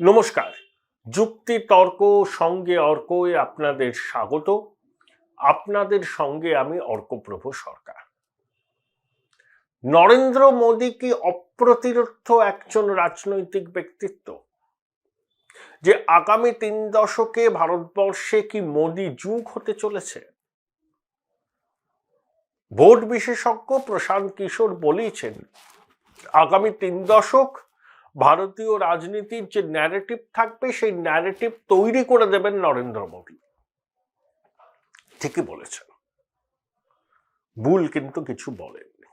নমস্কার। যুক্তি তর্ক সঙ্গে অর্কয়ে আপনাদের স্বাগত। আপনাদের সঙ্গে আমি অর্কপ্রভ সরকার। নরেন্দ্র মোদী কি অপ্রতিরোধ্য একজন রাজনৈতিক ব্যক্তিত্ব, যে আগামী ৩ দশকে ভারতবর্ষে কি মোদী যুগ হতে চলেছে? ভোট বিশেষজ্ঞ প্রশান্ত কিশোর বলেছেন, আগামী ৩ দশক ভারতীয় রাজনীতির যে ন্যারেটিভ থাকবে সেই ন্যারেটিভ তৈরি করে দেবেন নরেন্দ্র মোদী। ঠিকই বলেছেন, ভুল কিন্তু কিছু বলেননি।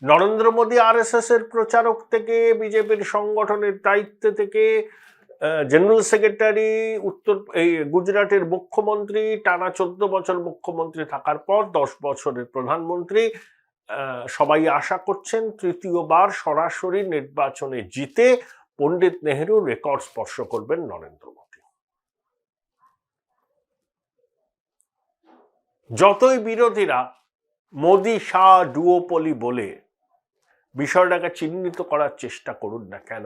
নরেন্দ্র মোদী আরএসএস এর প্রচারক থেকে বিজেপির সংগঠনের দায়িত্ব থেকে জেনারেল সেক্রেটারি, গুজরাটের মুখ্যমন্ত্রী, টানা 14 বছর মুখ্যমন্ত্রী থাকার পর 10 বছরের প্রধানমন্ত্রী, সবাই আশা করছেন তৃতীয়বার সরাসরি নির্বাচনে জিতে পণ্ডিত নেহেরু রেকর্ড স্পর্শ করবেন নরেন্দ্র মোদী। যতই বিরোধীরা মোদী শাহ ডুওপলি বলে বিষয়টাকে চিহ্নিত করার চেষ্টা করুন না কেন,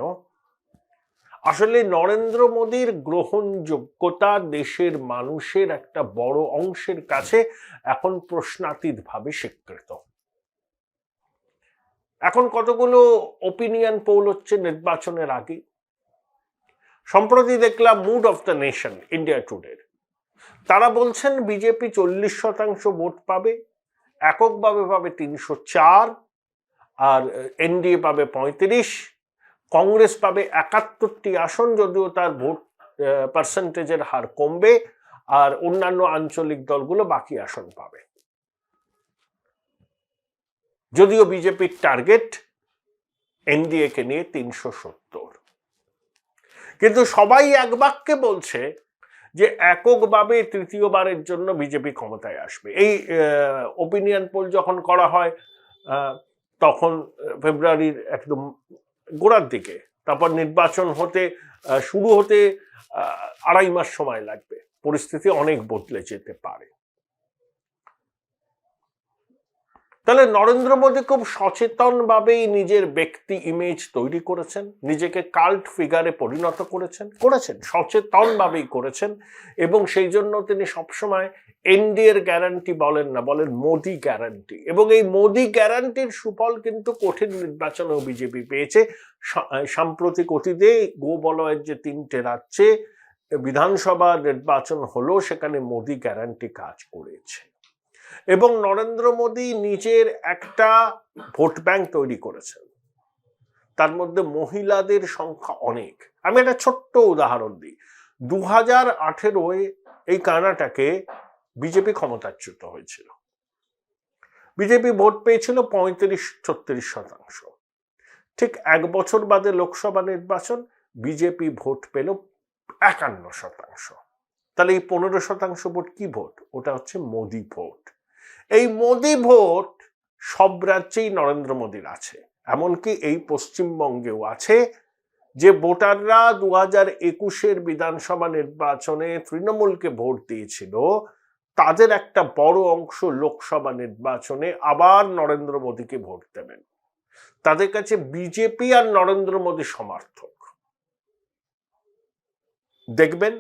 আসলে নরেন্দ্র মোদীর গ্রহণযোগ্যতা দেশের মানুষের একটা বড় অংশের কাছে এখন প্রশ্নাতীত ভাবে স্বীকৃত। এখন কতগুলো ওপিনিয়ন পোল হচ্ছে নির্বাচনের আগে। সম্প্রতি দেখলাম mood of the nation India টুডের, তারা বলছেন বিজেপি 40% ভোট পাবে, এককভাবে পাবে 304, আর এনডিএ পাবে 35, কংগ্রেস পাবে 71টি আসন, যদিও তার ভোট পার্সেন্টেজের হার কমবে, আর অন্যান্য আঞ্চলিক দলগুলো বাকি আসন পাবে। যদিও বিজেপির টার্গেট এনডিএ কে নিয়ে 370, কিন্তু সবাই এক বাক্যে বলছে যে এককভাবে তৃতীয়বারের জন্য বিজেপি ক্ষমতায় আসবে। এই ওপিনিয়ন পোল যখন করা হয় তখন ফেব্রুয়ারির একদম গোড়ার দিকে, তারপর নির্বাচন শুরু হতে 2.5 মাস সময় লাগবে, পরিস্থিতি অনেক বদলে যেতে পারে। তাহলে নরেন্দ্র মোদী খুব সচেতনভাবেই নিজের ব্যক্তি ইমেজ তৈরি করেছেন, নিজেকে কাল্ট ফিগারে পরিণত করেছেন সচেতনভাবেই করেছেন, এবং সেই জন্য তিনি সবসময় এনডিএর গ্যারান্টি বলেন না, বলেন মোদী গ্যারান্টি। এবং এই মোদী গ্যারান্টির সুফল কিন্তু কঠিন নির্বাচনেও বিজেপি পেয়েছে। সাম্প্রতিক অতীতে গোবলয়ের যে 3টে রাজ্যে বিধানসভা নির্বাচন হলো, সেখানে মোদী গ্যারান্টি কাজ করেছে। এবং নরেন্দ্র মোদী নিজের একটা ভোট ব্যাংক তৈরি করেছেন, তার মধ্যে মহিলাদের সংখ্যা অনেক। আমি একটা ছোট্ট উদাহরণ দিই। 2018 এই কর্ণাটকে বিজেপি ক্ষমতাচ্যুত হয়েছিল, বিজেপি ভোট পেয়েছিল 35-36%। ঠিক 1 বছর বাদে লোকসভা নির্বাচন, বিজেপি ভোট পেল 51%। তাহলে এই 15% ভোট কি ভোট? ওটা হচ্ছে মোদী ভোট। এই মোদী ভোট সব রাজ্যেই নরেন্দ্র মোদীর আছে, এমনকি এই পশ্চিমবঙ্গেও আছে। যে ভোটাররা 2021 বিধানসভা নির্বাচনে তৃণমূলকে ভোট দিয়েছিল, তাদের একটা বড় অংশ লোকসভা নির্বাচনে আবার নরেন্দ্র মোদীকে ভোট দেবেন। তাদের কাছে বিজেপি আর নরেন্দ্র মোদী সমর্থক। দেখবেন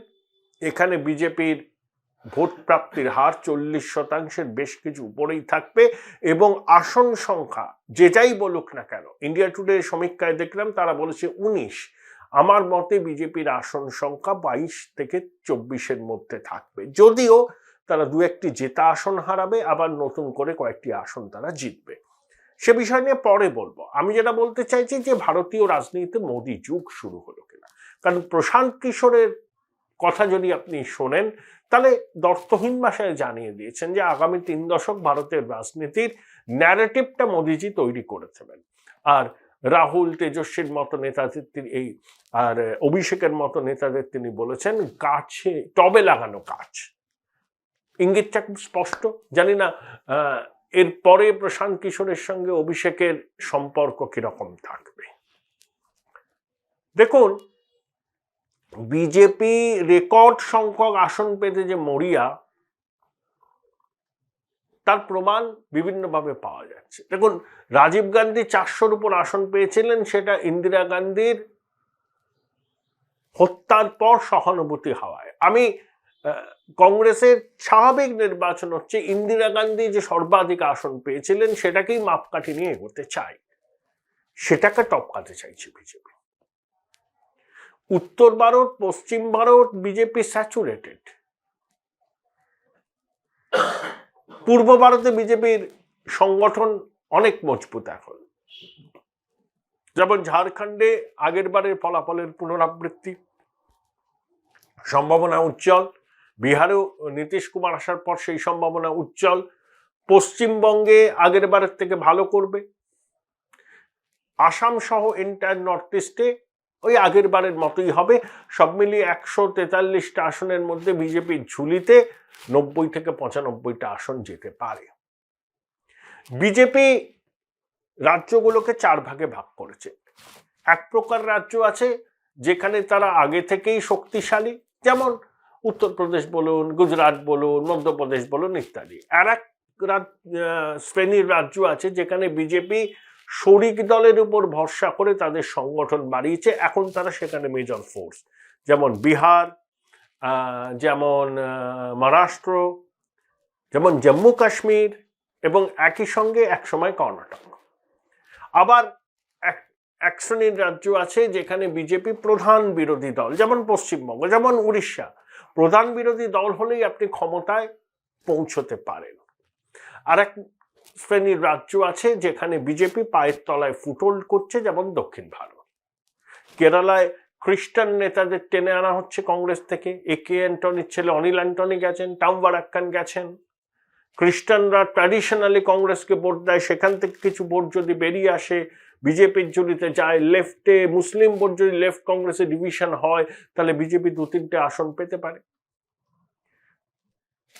এখানে বিজেপির ভোট প্রাপ্তির হার 40%-এর বেশ কিছু উপরেই থাকবে, এবং আসন সংখ্যা যেটাই বলুক না কেন, ইন্ডিয়া টুডে সমীক্ষায় দেখলাম তারা বলেছে 19। আমার মতে বিজেপির আসন সংখ্যা 22-24-এর মধ্যে থাকবে, যদিও তারা 2-1টি জেতা আসন হারাবে, আবার নতুন করে কয়েকটি আসন তারা জিতবে। সে বিষয় নিয়ে পরে বলবো। আমি যেটা বলতে চাইছি যে ভারতীয় রাজনীতিতে মোদী যুগ শুরু হলো কিনা, কারণ প্রশান্ত কিশোরের কথা যদি আপনি শোনেন, তাহলে দর্থহীন ভাষায় জানিয়ে দিয়েছেন যে আগামী 3 দশক ভারতের রাজনীতির ন্যারেটিভটা মোদীজি তৈরি করে দেবেন। আর রাহুল, তেজস্বীর মতো নেতাদের আর অভিষেকের মতো নেতাদের তিনি বলেছেন গাছে টবে লাগানো গাছ। ইঙ্গিতটা খুব স্পষ্ট। জানি না এরপরে প্রশান্ত কিশোরের সঙ্গে অভিষেকের সম্পর্ক কিরকম থাকবে। দেখুন, বিজেপি রেকর্ড সংখ্যক আসন পেতে যে মরিয়া, তার প্রমাণ বিভিন্নভাবে পাওয়া যাচ্ছে। দেখুন, রাজীব গান্ধী 400-র উপর আসন পেয়েছিলেন, সেটা ইন্দিরা গান্ধীর হত্যার পর সহানুভূতি হওয়ায় আমি কংগ্রেসের স্বাভাবিক নির্বাচন হচ্ছে ইন্দিরা গান্ধী যে সর্বাধিক আসন পেয়েছিলেন সেটাকেই মাপকাঠি নিয়ে এগোতে চাই, সেটাকে টপকাতে চাইছে বিজেপি। উত্তর ভারত পশ্চিম ভারত বিজেপি স্যাচুরেটেড, পূর্ব ভারতে বিজেপির সংগঠন অনেক মজবুত এখন, যেমন ঝাড়খণ্ডে আগের বারের ফলাফলের পুনরাবৃত্তি, সম্ভাবনা উজ্জ্বল। বিহারেও নীতিশ কুমার আসার পর সেই সম্ভাবনা উজ্জ্বল। পশ্চিমবঙ্গে আগের বারের থেকে ভালো করবে। আসাম সহ এন্টায়ার নর্থ ইস্টে ওই আগের বারের মতোই হবে। সব মিলিয়ে 143টা আসনের মধ্যে বিজেপির ঝুলিতে 90 থেকে 95টা আসন যেতে পারে। বিজেপি রাজ্যগুলোকে 4 ভাগে ভাগ করেছে। এক প্রকার রাজ্য আছে যেখানে তারা আগে থেকেই শক্তিশালী, যেমন উত্তরপ্রদেশ বলুন, গুজরাট বলুন, মধ্যপ্রদেশ বলুন ইত্যাদি। আর এক শ্রেণীর রাজ্য আছে যেখানে বিজেপি শরিক দলের উপর ভরসা করে তাদের সংগঠন বাড়িয়েছে, এখন তারা সেখানে মেজর ফোর্স, যেমন বিহার, যেমন মহারাষ্ট্র, যেমন জম্মু কাশ্মীর এবং একই সঙ্গে একসময় কর্ণাটক। আবার এক শ্রেণীর রাজ্য আছে যেখানে বিজেপি প্রধান বিরোধী দল, যেমন পশ্চিমবঙ্গ, যেমন উড়িষ্যা। প্রধান বিরোধী দল হলেই আপনি ক্ষমতায় পৌঁছতে পারেন। আর এক শ্রেণীর রাজ্য আছে যেখানে বিজেপি পায়ের তলায় ফুটল করছে, যেমন দক্ষিণ ভারত। কেরালায় খ্রিস্টান নেতাদের টেনে আনা হচ্ছে কংগ্রেস থেকে। একে অ্যান্টনির ছেলে অনিল অ্যান্টনি গেছেন, টামওয়ারাক্কান গেছেন। খ্রিস্টানরা ট্র্যাডিশনালি কংগ্রেসকে ভোট দেয়, সেখান থেকে কিছু ভোট যদি বেরিয়ে আসে বিজেপির ঝুলিতে যায়। লেফটে মুসলিম ভোট যদি লেফট কংগ্রেসে ডিভিশন হয় তাহলে বিজেপি 2-3টে আসন পেতে পারে।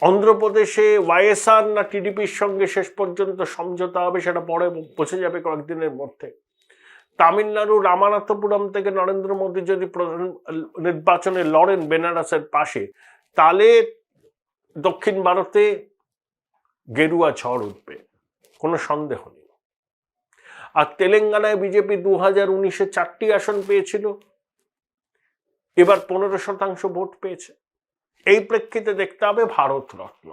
অন্ধ্রপ্রদেশে ওয়াইএসআর না টিডিপির সঙ্গে শেষ পর্যন্ত সমঝোতা হবে সেটা পরে বোঝা যাবে কয়েকদিনের মধ্যে। তামিলনাড়ু রামানাথপুরম থেকে নরেন্দ্র মোদী যদি প্রধান নির্বাচনে লড়েন বেনারসের পাশে, তাহলে দক্ষিণ ভারতে গেরুয়া ঝড় উঠবে, কোনো সন্দেহ নেই। আর তেলেঙ্গানায় বিজেপি 2019-এ 4টি আসন পেয়েছিল, এবার 15% ভোট পেয়েছে। এই প্রেক্ষিতে দেখতে হবে ভারতরত্ন।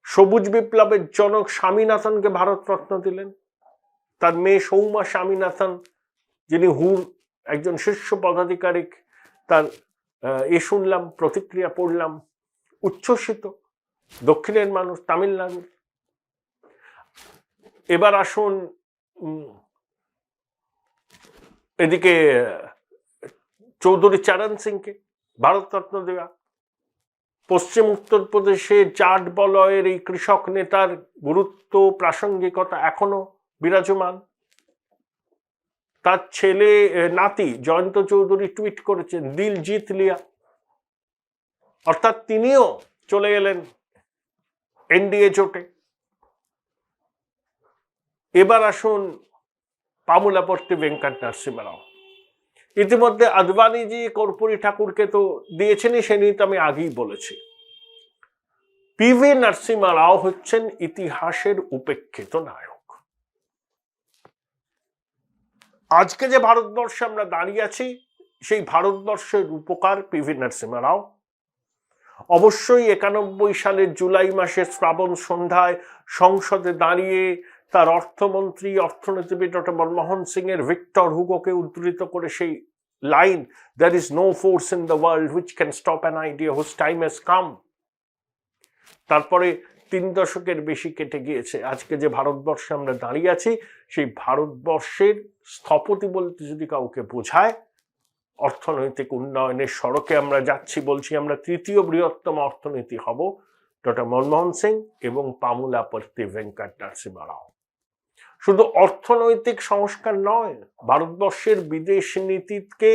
সবুজ বিপ্লবের জনক স্বামীনাথনকে ভারতরত্ন দিলেন। তার মেয়ে সৌমা স্বামীনাথন, যিনি হুর একজন শীর্ষ পদাধিকারিক, তার শুনলাম, প্রতিক্রিয়া পড়লাম, উচ্ছ্বসিত। দক্ষিণের মানুষ, তামিলনাড়ু। এবার আসুন এদিকে চৌধুরী চরণ সিংকে ভারতরত্ন দেওয়া। পশ্চিম উত্তরপ্রদেশে জাট বলয়ের এই কৃষক নেতার গুরুত্ব, প্রাসঙ্গিকতা এখনো বিরাজমান। তার ছেলে নাতি জয়ন্ত চৌধুরী টুইট করেছেন, দিল জিত লিয়া, অর্থাৎ তিনিও চলে এলেন এনডিএ জোটে। এবার আসুন পামুলাপর্তি ভেঙ্কট নরসিংহ রাও। ইতিমধ্যে আদবানিজি কর্পূরী ঠাকুরকে তো দিয়েছেনই, সে নিয়ে তো আমি আগেই বলেছি। পিভি নরসিংহ রাও হচ্ছেন ইতিহাসের উপেক্ষিত নায়ক। আজকে যে ভারতবর্ষে আমরা দাঁড়িয়ে আছি, সেই ভারতবর্ষের রূপকার পিভি নরসিংহ রাও। অবশ্যই 91 সালের জুলাই মাসের শ্রাবণ সন্ধ্যায় সংসদে দাঁড়িয়ে তার অর্থমন্ত্রী, অর্থনীতিবিদ ডক্টর মনমোহন সিং এর ভিক্টর হুগোকে উদ্ধৃত করে সেই line, "There is no force in the world which can stop an idea whose time has come", তারপরে 3 দশকের বেশি কেটে গিয়েছে। আজকে যে ভারতবর্ষে আমরা দাঁড়িয়ে আছি, সেই ভারতবর্ষের স্থপতি বলতে যদি কাউকে বোঝায়, অর্থনৈতিক উন্নয়নের সড়কে আমরা যাচ্ছি, বলছি আমরা 3য় বৃহত্তম অর্থনীতি হব, ডক্টর মনমোহন সিং এবং পামুলাপর্তি ভেঙ্কট নরসিংহ রাও। শুধু অর্থনৈতিক সংস্কার নয়, ভারতবর্ষের বিদেশ নীতিকে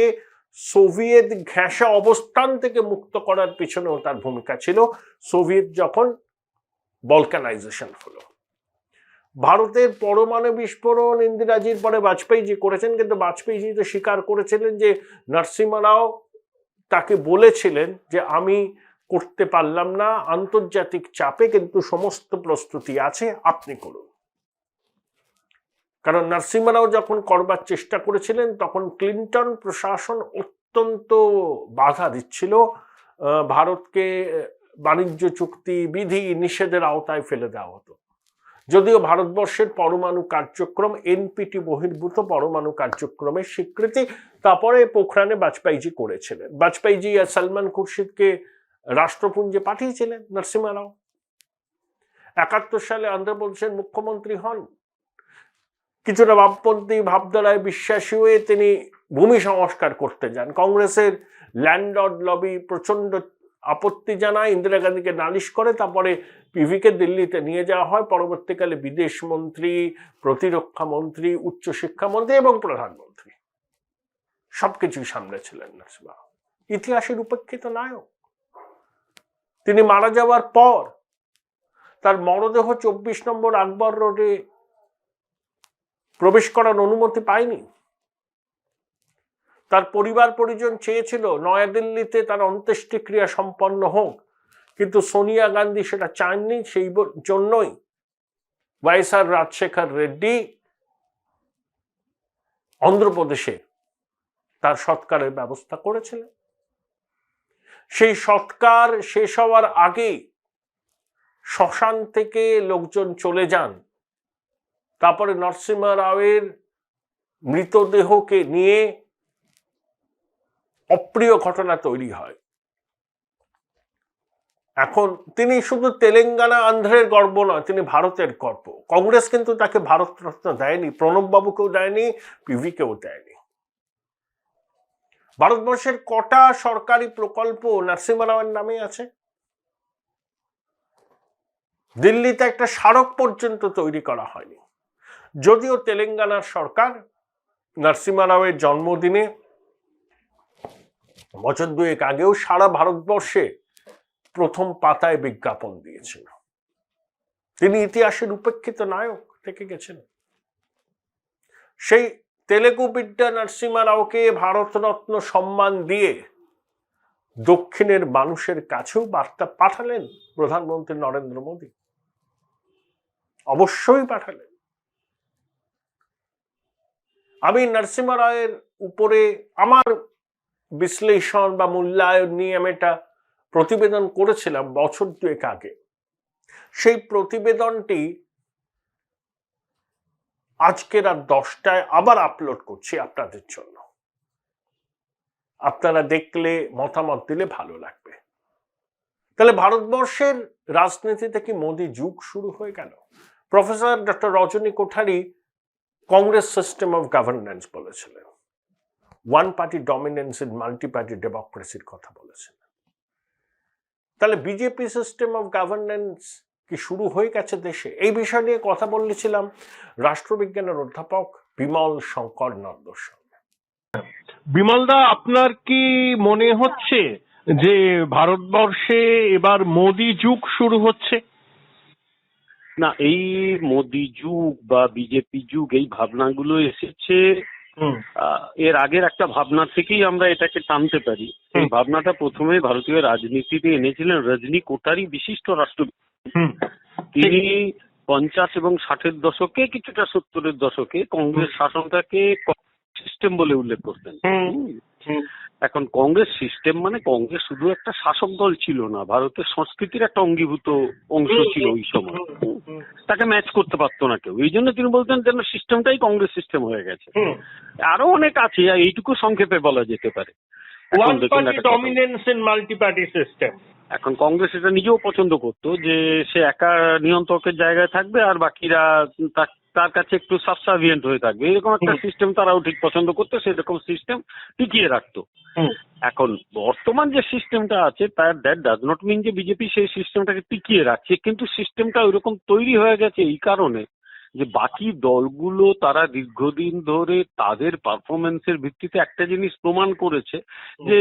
সোভিয়েত ঘেঁষা অবস্থান থেকে মুক্ত করার পিছনেও তার ভূমিকা ছিল। সোভিয়েত যখন বলকানাইজেশন হলো, ভারতের পরমাণু বিস্ফোরণ ইন্দিরাজির পরে বাজপেয়ীজি করেছেন, কিন্তু বাজপেয়ীজি তো স্বীকার করেছিলেন যে নরসিংহ রাও তাকে বলেছিলেন যে আমি করতে পারলাম না আন্তর্জাতিক চাপে, কিন্তু সমস্ত প্রস্তুতি আছে, আপনি করুন। কারণ নরসিংহ রাও যখন করবার চেষ্টা করেছিলেন তখন ক্লিন্টন প্রশাসন অত্যন্ত বাধা দিচ্ছিল, ভারতকে বাণিজ্য চুক্তি বিধি নিষেধের আওতায় ফেলে দেওয়া হতো। যদিও ভারতবর্ষের পরমাণু কার্যক্রম এনপিটি বহির্ভূত পরমাণু কার্যক্রমের স্বীকৃতি তারপরে পোখরানে বাজপেয়ীজি করেছিলেন। বাজপেয়ীজি আর সলমান খুরশিদকে রাষ্ট্রপুঞ্জে পাঠিয়েছিলেন নরসিংহ রাও। 71 সালে অন্ধ্রপ্রদেশের মুখ্যমন্ত্রী হন। কিছুটা বামপন্থী ভাবধারায় বিশ্বাসী হয়ে তিনি ভূমি সংস্কার করতে যান। কংগ্রেসের ল্যান্ডলর্ড লবি প্রচন্ড আপত্তি জানায়, ইন্দিরা গান্ধীকে নালিশ করে, তারপরে পিভিকে দিল্লিতে নিয়ে যাওয়া হয়। পরবর্তীকালে বিদেশ মন্ত্রী, প্রতিরক্ষা মন্ত্রী, উচ্চশিক্ষা মন্ত্রী এবং প্রধানমন্ত্রী সবকিছুই সামলেছিলেন নরসিংহ রাও। ইতিহাসের উপেক্ষিত নায়ক। তিনি মারা যাওয়ার পর তার মরদেহ 24 নম্বর আকবর রোডে প্রবেশ করার অনুমতি পায়নি। তার পরিবার পরিজন চেয়েছিল নয়াদিল্লিতে তার অন্ত্যেষ্টিক্রিয়া সম্পন্ন হোক, কিন্তু সোনিয়া গান্ধী সেটা চাননি। সেই জন্যই ওয়াইএসআর রাজশেখর রেড্ডি অন্ধ্রপ্রদেশে তার সৎকারের ব্যবস্থা করেছিলেন। সেই সৎকার শেষ হওয়ার আগে শ্মশান থেকে লোকজন চলে যান। তারপরে নরসিংহ রাওয়ের মৃতদেহকে নিয়ে অপ্রিয় ঘটনা তৈরি হয়। এখন তিনি শুধু তেলেঙ্গানা আন্ধ্রের গর্ব নয়, তিনি ভারতের গর্ব। কংগ্রেস কিন্তু তাকে ভারতরত্ন দেয়নি, প্রণব বাবুকেও দেয়নি, পিভিকেও দেয়নি। ভারতবর্ষের কটা সরকারি প্রকল্প নরসিংহ রাওয়ের নামে আছে? দিল্লিতে একটা স্মারক পর্যন্ত তৈরি করা হয়নি। যদিও তেলেঙ্গানার সরকার নরসিংহ রাওয়ের জন্মদিনে বছর দুয়েক আগেও সারা ভারতবর্ষে প্রথম পাতায় বিজ্ঞাপন দিয়েছিল। তিনি ইতিহাসের উপেক্ষিত নায়ক থেকে গেছেন। সেই তেলেগু বিদ্যা নরসিংহ রাওকে ভারতরত্ন সম্মান দিয়ে দক্ষিণের মানুষের কাছেও বার্তা পাঠালেন প্রধানমন্ত্রী নরেন্দ্র মোদী। অবশ্যই পাঠালেন। আমি নরসিংহ রাওয়ের উপরে আমার বিশ্লেষণ বা মূল্যায়ন নিয়ে আমি একটা প্রতিবেদন করেছিলাম বছর দুয়েক আগে। সেই প্রতিবেদনটি আজকে রাত 10টায় আবার আপলোড করছি আপনাদের জন্য। আপনারা দেখলে মতামত দিলে ভালো লাগবে। তাহলে ভারতবর্ষের রাজনীতিতে কি মোদী যুগ শুরু হয়ে গেল? Professor doctor Rajni Kothari Congress system of governance বলেছিলেন, one party dominance in multi party ডেমোক্রেসির কথা বলেছিলেন। তাহলে বিজেপি সিস্টেম অফ গভর্নেন্স কি শুরু হয়ে গেছে দেশে? এই বিষয় নিয়ে কথা বলেছিলাম রাষ্ট্রবিজ্ঞানের অধ্যাপক বিমল শঙ্কর নন্দর সঙ্গে। বিমলদা, আপনার কি মনে হচ্ছে যে ভারতবর্ষে এবার মোদি যুগ শুরু হচ্ছে? না, এই মোদি যুগ বা বিজেপি যুগ এই ভাবনাগুলো এসেছে এর আগের একটা ভাবনা থেকেই আমরা এটাকে টানতে পারি। এই ভাবনাটা প্রথমে ভারতীয় রাজনীতিতে এনেছিলেন রজনী কোঠারি, বিশিষ্ট রাষ্ট্রবিদ। তিনি 50 এবং 60-এর দশকে, কিছুটা 70-এর দশকে কংগ্রেস শাসনটাকে সিস্টেম বলে উল্লেখ করতেন। এখন কংগ্রেস সিস্টেম মানে কংগ্রেস শুধু একটা শাসক দল ছিল না, ভারতের সংস্কৃতির একটা অঙ্গীভূত অংশ ছিল ওই সময়। তাকে ম্যাচ করতে পারতো না কেউ। এই জন্য তিনি বলতেন যেন সিস্টেমটাই কংগ্রেস সিস্টেম হয়ে গেছে। আরো অনেক আছে, এইটুকু সংক্ষেপে বলা যেতে পারে। এখন কংগ্রেস এটা নিজেও পছন্দ করতো যে সে একা নিয়ন্ত্রকের জায়গায় থাকবে আর বাকিরা তার কাছে একটু সাবসার্ভিয়েন্ট হয়ে থাকবে, এরকম একটা সিস্টেম তারাও ঠিক পছন্দ করতো, সেরকম সিস্টেম টিকিয়ে রাখতো। এখন বর্তমান যে সিস্টেমটা আছে দ্যাট ডাজ নট মিন যে বিজেপি সেই সিস্টেমটাকে টিকিয়ে রাখছে, কিন্তু সিস্টেমটা ওইরকম তৈরি হয়ে গেছে এই কারণে যে বাকি দলগুলো তারা দীর্ঘদিন ধরে তাদের পারফরমেন্সের ভিত্তিতে একটা জিনিস প্রমাণ করেছে যে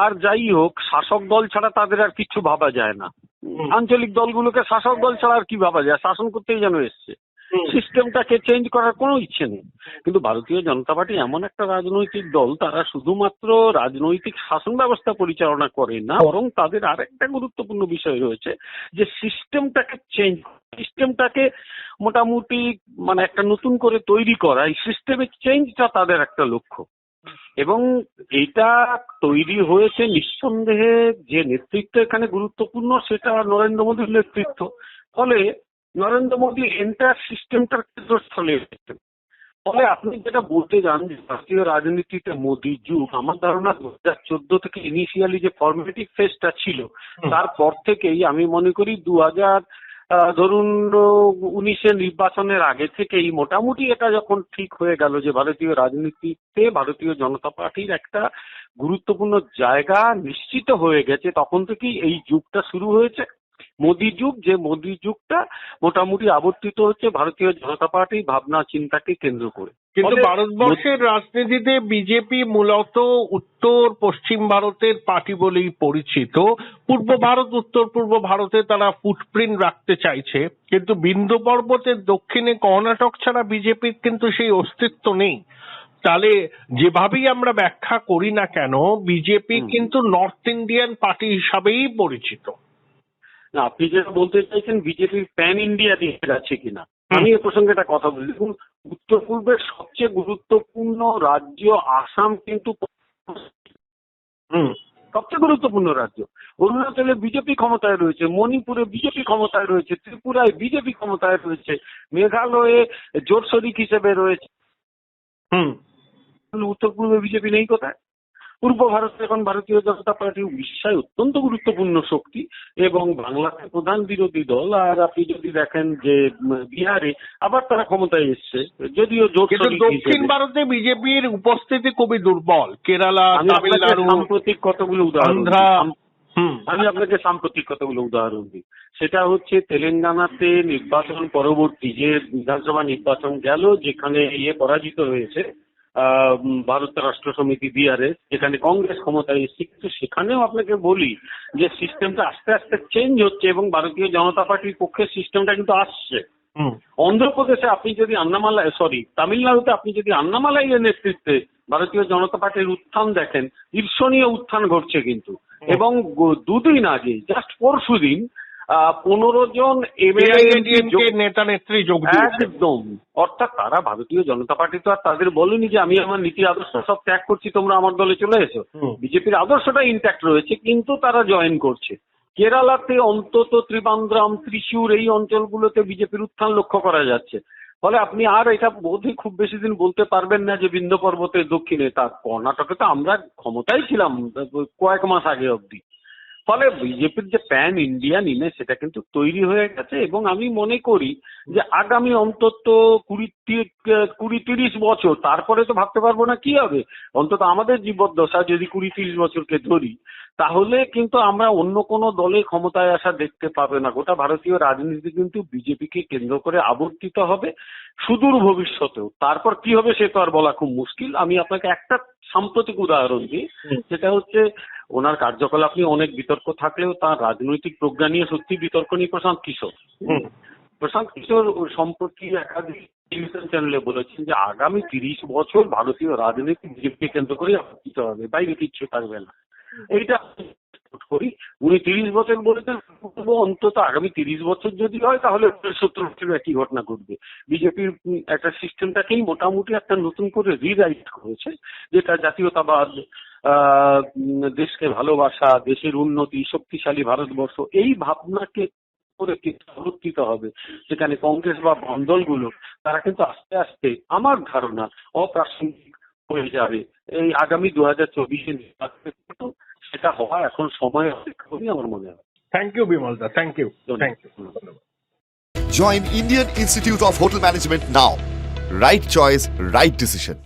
আর যাই হোক শাসক দল ছাড়া তাদের আর কিছু ভাবা যায় না। আঞ্চলিক দলগুলোকে শাসক দল ছাড়া আর কি ভাবা যায়, শাসন করতেই যেন এসছে। সিস্টেমটাকে চেঞ্জ করার কোনো ইচ্ছে নেই। কিন্তু ভারতীয় জনতা পার্টি এমন একটা রাজনৈতিক দল, তারা শুধুমাত্র রাজনৈতিক শাসন ব্যবস্থা পরিচালনা করে না, বরং তাদের আরেকটা গুরুত্বপূর্ণ বিষয় রয়েছে যে সিস্টেমটাকে চেঞ্জ, সিস্টেমটাকে মোটামুটি মানে একটা নতুন করে তৈরি করা, এই সিস্টেমের চেঞ্জটা তাদের একটা লক্ষ্য। এবং এইটা তৈরি হয়েছে নিঃসন্দেহে, যে নেতৃত্ব এখানে গুরুত্বপূর্ণ সেটা নরেন্দ্র মোদীর নেতৃত্ব। ফলে নরেন্দ্র মোদী এন্টায়ার সিস্টেমটার কেন্দ্রস্থলে এসেছেন। ফলে আপনি যেটা বলতে যান যে ভারতীয় রাজনীতিতে মোদী যুগ, আমার ধারণা 2014 থেকে ইনিশিয়ালি যে ফর্মেটিভ ফেজটা ছিল, তারপর থেকেই আমি মনে করি 2019 নির্বাচনের আগে থেকেই মোটামুটি এটা যখন ঠিক হয়ে গেল যে ভারতীয় রাজনীতিতে ভারতীয় জনতা পার্টির একটা গুরুত্বপূর্ণ জায়গা নিশ্চিত হয়ে গেছে, তখন থেকেই এই যুগটা শুরু হয়েছে মোদী যুগ। যে মোদী যুগটা মোটামুটি আবর্তিত হচ্ছে ভারতীয় জনতা পার্টির ভাবনা চিন্তাকে কেন্দ্র করে। কিন্তু ভারতবর্ষের রাজনীতিতে বিজেপি মূলত উত্তর পশ্চিম ভারতের পার্টি বলেই পরিচিত। পূর্ব ভারত, উত্তর পূর্ব ভারতে তারা ফুটপ্রিন্ট রাখতে চাইছে, কিন্তু বিন্ধ্য পর্বতের দক্ষিণে কর্ণাটক ছাড়া বিজেপির কিন্তু সেই অস্তিত্ব নেই। তাহলে যেভাবেই আমরা ব্যাখ্যা করি না কেন, বিজেপি কিন্তু নর্থ ইন্ডিয়ান পার্টি হিসাবেই পরিচিত। না, আপনি যেটা বলতে চাইছেন বিজেপির প্যান ইন্ডিয়া দিকে যাচ্ছে কিনা, আমি এ প্রসঙ্গে একটা কথা বলি। দেখুন, উত্তর পূর্বের সবচেয়ে গুরুত্বপূর্ণ রাজ্য আসাম কিন্তু সবচেয়ে গুরুত্বপূর্ণ রাজ্য। অরুণাচলে বিজেপি ক্ষমতায় রয়েছে, মণিপুরে বিজেপি ক্ষমতায় রয়েছে, ত্রিপুরায় বিজেপি ক্ষমতায় রয়েছে, মেঘালয়ে জোট শরিক হিসেবে রয়েছে। উত্তর পূর্বে বিজেপি নেই কোথায়? পূর্ব ভারতে এখন ভারতীয় জনতা পার্টি উড়িষ্যায় অত্যন্ত গুরুত্বপূর্ণ শক্তি এবং বাংলাতে প্রধান বিরোধী দল। আর আপনি যদি দেখেন যে বিহারে আবার তারা ক্ষমতায় এসছে, যদিও জোট শরিক হিসেবে। দক্ষিণ ভারতে বিজেপির উপস্থিতি খুবই দুর্বল। কেরালা, তামিলনাড়ু, সাম্প্রতিক কতগুলো উদাহরণ আমি আপনাকে সাম্প্রতিক কতগুলো উদাহরণ দিই। সেটা হচ্ছে তেলেঙ্গানাতে নির্বাচন পরবর্তী যে বিধানসভা নির্বাচন গেল, যেখানে পরাজিত হয়েছে ভারত রাষ্ট্র সমিতি বিহারে, যেখানে কংগ্রেস ক্ষমতায় এসেছে। কিন্তু সেখানেও আপনাকে বলি যে সিস্টেমটা আস্তে আস্তে চেঞ্জ হচ্ছে এবং ভারতীয় জনতা পার্টির পক্ষে সিস্টেমটা কিন্তু আসছে। অন্ধ্রপ্রদেশে আপনি যদি তামিলনাড়ুতে আপনি যদি আন্নামালাইয়ের নেতৃত্বে ভারতীয় জনতা পার্টির উত্থান দেখেন, ঈর্ষণীয় উত্থান ঘটছে কিন্তু। এবং দুদিন আগে, জাস্ট পরশুদিন 15 জন নেতা নেত্রী যোগ দিয়েছে। একদম, অর্থাৎ তারা ভারতীয় জনতা পার্টি তো আর তাদের বলেনি যে আমি আমার নীতি আদর্শ সব ত্যাগ করছি, তোমরা আমার দলে চলে এসো। বিজেপির আদর্শটা ইনট্যাক্ট রয়েছে, কিন্তু তারা জয়েন করছে। কেরালাতে অন্তত ত্রিবান্দ্রাম, ত্রিশূর এই অঞ্চলগুলোতে বিজেপির উত্থান লক্ষ্য করা যাচ্ছে। ফলে আপনি আর এটা বোধহয় খুব বেশি দিন বলতে পারবেন না যে বিন্ধ্য পর্বতের দক্ষিণে। তার কর্ণাটকে তো আমরা ক্ষমতায় ছিলাম কয়েক মাস আগে অবধি। ফলে বিজেপির যে প্যান ইন্ডিয়ান ইমেজ সেটা কিন্তু তৈরি হয়ে গেছে। এবং আমি মনে করি যে আগামী অন্তত 20-30 বছর, তারপরে তো ভাবতে পারবো না কি হবে, অন্তত আমাদের জীবদ্দশা যদি 20-30 বছরকে ধরি, তাহলে কিন্তু আমরা অন্য কোনো দলে ক্ষমতায় আসা দেখতে পাবে না। গোটা ভারতীয় রাজনীতি কিন্তু বিজেপিকে কেন্দ্র করে আবর্তিত হবে সুদূর ভবিষ্যতেও। তারপর কি হবে সে তো আর বলা খুব মুশকিল। আমি আপনাকে একটা সাম্প্রতিক উদাহরণ দিই, সেটা হচ্ছে ওনার কার্যকলাপ নিয়ে অনেক বিতর্ক থাকলেও তার রাজনৈতিক প্রজ্ঞা নিয়ে সত্যি বিতর্ক নেই প্রশান্ত কিশোর। প্রশান্ত কিশোর সম্প্রতি একাধিক টেলিভিশন চ্যানেলে বলেছেন যে আগামী 30 বছর ভারতীয় রাজনীতি বিজেপিকে কেন্দ্র করে আবর্তিত হবে, বাইরে কিচ্ছু থাকবে না। এইটা করি, উনি 30 বছর বলেছেন, অন্তত আগামী 30 বছর যদি হয় তাহলে 70 বছর একই ঘটনা ঘটবে। বিজেপির একটা সিস্টেমটাকেই মোটামুটি একটা নতুন করে রিরাইট করেছে, যেটা জাতীয়তাবাদ, দেশকে ভালোবাসা, দেশের উন্নতি, শক্তিশালী ভারতবর্ষ, এই ভাবনাকে করে আবর্তিত হবে। সেখানে কংগ্রেস বা বাম দলগুলো তারা কিন্তু আস্তে আস্তে আমার ধারণা অপ্রাসঙ্গিক হয়ে যাবে। এই আগামী 2024 নির্বাচনে কিন্তু সেটা হওয়া এখন সময় অপেক্ষা করি আমার মনে হয়। থ্যাংক ইউ বিমল দা, thank you. Join Indian Institute of Hotel Management now. Right choice, right decision.